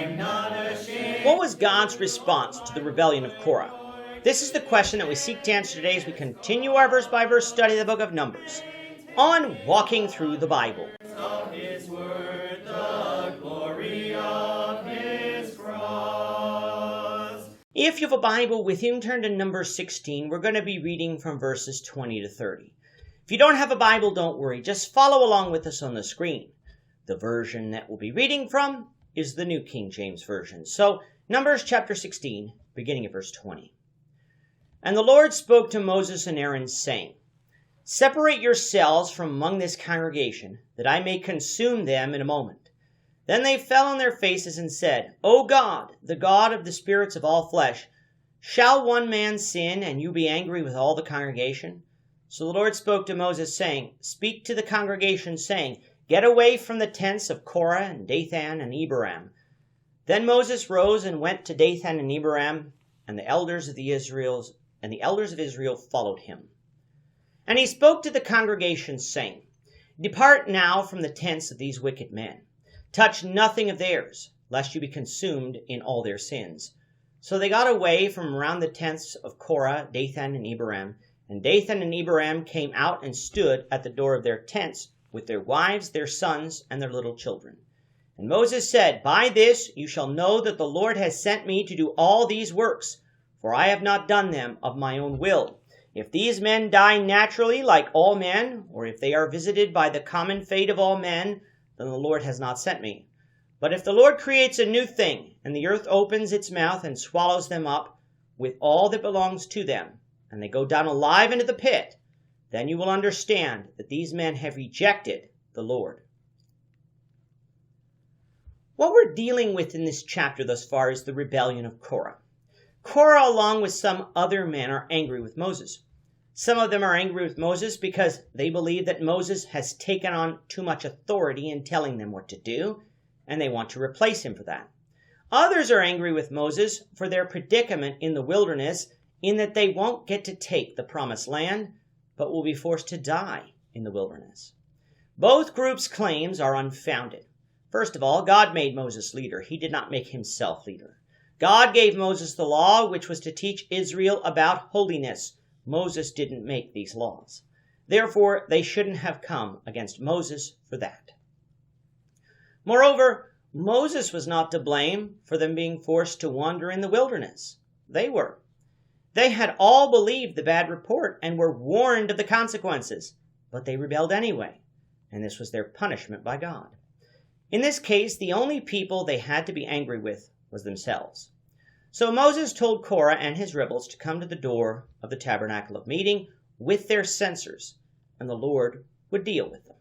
What was God's response to the rebellion of Korah? This is the question that we seek to answer today as we continue our verse-by-verse study of the book of Numbers on Walking Through the Bible. If you have a Bible with you, turn to Numbers 16. We're going to be reading from verses 20 to 30. If you don't have a Bible, don't worry. Just follow along with us on the screen. The version that we'll be reading from is the New King James Version. So, Numbers chapter 16, beginning at verse 20. And the Lord spoke to Moses and Aaron, saying, Separate yourselves from among this congregation, that I may consume them in a moment. Then they fell on their faces and said, O God, the God of the spirits of all flesh, shall one man sin, and you be angry with all the congregation? So the Lord spoke to Moses, saying, Speak to the congregation, saying, Get away from the tents of Korah and Dathan and Abiram. Then Moses rose and went to Dathan and Abiram, and the elders of Israel followed him. And he spoke to the congregation, saying, Depart now from the tents of these wicked men. Touch nothing of theirs, lest you be consumed in all their sins. So they got away from around the tents of Korah, Dathan, and Abiram. And Dathan and Abiram came out and stood at the door of their tents with their wives, their sons, and their little children. And Moses said, By this you shall know that the Lord has sent me to do all these works, for I have not done them of my own will. If these men die naturally like all men, or if they are visited by the common fate of all men, then the Lord has not sent me. But if the Lord creates a new thing, and the earth opens its mouth and swallows them up with all that belongs to them, and they go down alive into the pit, then you will understand that these men have rejected the Lord. What we're dealing with in this chapter thus far is the rebellion of Korah. Korah, along with some other men, are angry with Moses. Some of them are angry with Moses because they believe that Moses has taken on too much authority in telling them what to do, and they want to replace him for that. Others are angry with Moses for their predicament in the wilderness, in that they won't get to take the promised land, but will be forced to die in the wilderness. Both groups' claims are unfounded. First of all, God made Moses leader. He did not make himself leader. God gave Moses the law, which was to teach Israel about holiness. Moses didn't make these laws. Therefore, they shouldn't have come against Moses for that. Moreover, Moses was not to blame for them being forced to wander in the wilderness. They were. They had all believed the bad report and were warned of the consequences, but they rebelled anyway, and this was their punishment by God. In this case, the only people they had to be angry with was themselves. So Moses told Korah and his rebels to come to the door of the tabernacle of meeting with their censers, and the Lord would deal with them.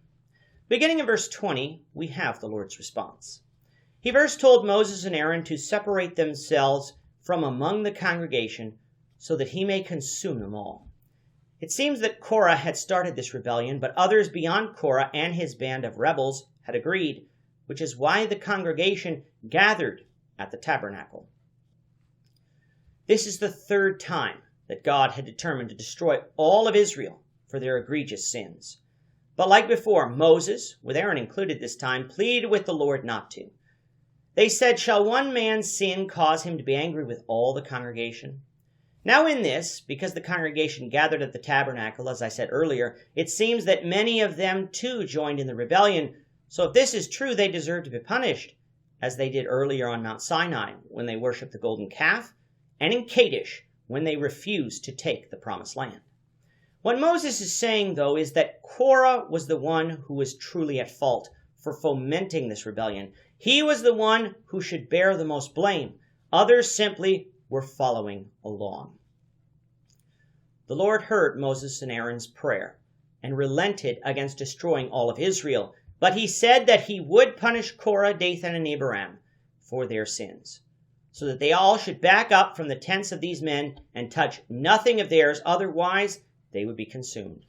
Beginning in verse 20, we have the Lord's response. He first told Moses and Aaron to separate themselves from among the congregation so that he may consume them all. It seems that Korah had started this rebellion, but others beyond Korah and his band of rebels had agreed, which is why the congregation gathered at the tabernacle. This is the third time that God had determined to destroy all of Israel for their egregious sins. But like before, Moses, with Aaron included this time, pleaded with the Lord not to. They said, Shall one man's sin cause him to be angry with all the congregation? Now in this, because the congregation gathered at the tabernacle, as I said earlier, it seems that many of them too joined in the rebellion. So if this is true, they deserve to be punished, as they did earlier on Mount Sinai when they worshipped the golden calf, and in Kadesh when they refused to take the promised land. What Moses is saying, though, is that Korah was the one who was truly at fault for fomenting this rebellion. He was the one who should bear the most blame. Others simply were following along. The Lord heard Moses and Aaron's prayer and relented against destroying all of Israel, but he said that he would punish Korah, Dathan, and Abiram for their sins, so that they all should back up from the tents of these men and touch nothing of theirs, otherwise they would be consumed.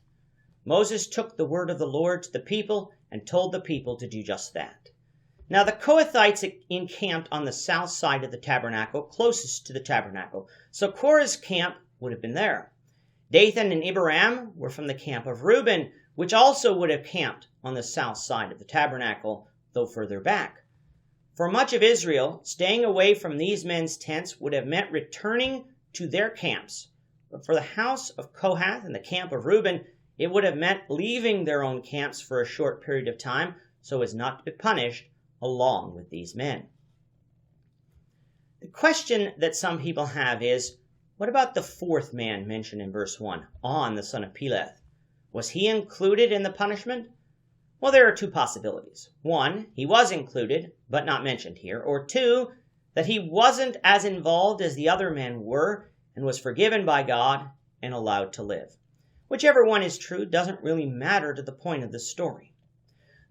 Moses took the word of the Lord to the people and told the people to do just that. Now the Kohathites encamped on the south side of the tabernacle, closest to the tabernacle, so Korah's camp would have been there. Dathan and Abiram were from the camp of Reuben, which also would have camped on the south side of the tabernacle, though further back. For much of Israel, staying away from these men's tents would have meant returning to their camps. But for the house of Kohath and the camp of Reuben, it would have meant leaving their own camps for a short period of time so as not to be punished along with these men. The question that some people have is, what about the fourth man mentioned in verse 1, On, the son of Peleth? Was he included in the punishment? Well, there are two possibilities. One, he was included, but not mentioned here. Or two, that he wasn't as involved as the other men were and was forgiven by God and allowed to live. Whichever one is true doesn't really matter to the point of the story.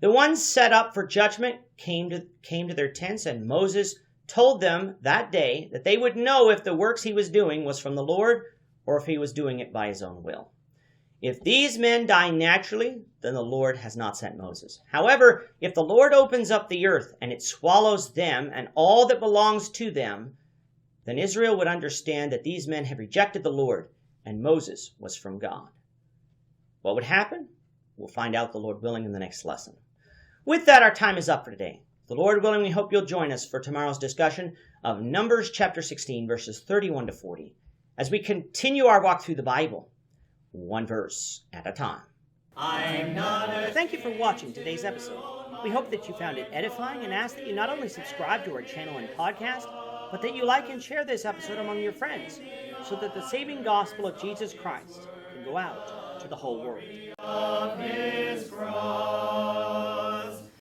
The ones set up for judgment came to their tents, and Moses told them that day that they would know if the works he was doing was from the Lord or if he was doing it by his own will. If these men die naturally, then the Lord has not sent Moses. However, if the Lord opens up the earth and it swallows them and all that belongs to them, then Israel would understand that these men have rejected the Lord and Moses was from God. What would happen? We'll find out, the Lord willing, in the next lesson. With that, our time is up for today. The Lord willing, we hope you'll join us for tomorrow's discussion of Numbers chapter 16, verses 31 to 40, as we continue our walk through the Bible, one verse at a time. Thank you for watching today's episode. We hope that you found it edifying and ask that you not only subscribe to our channel and podcast, but that you like and share this episode among your friends so that the saving gospel of Jesus Christ can go out to the whole world.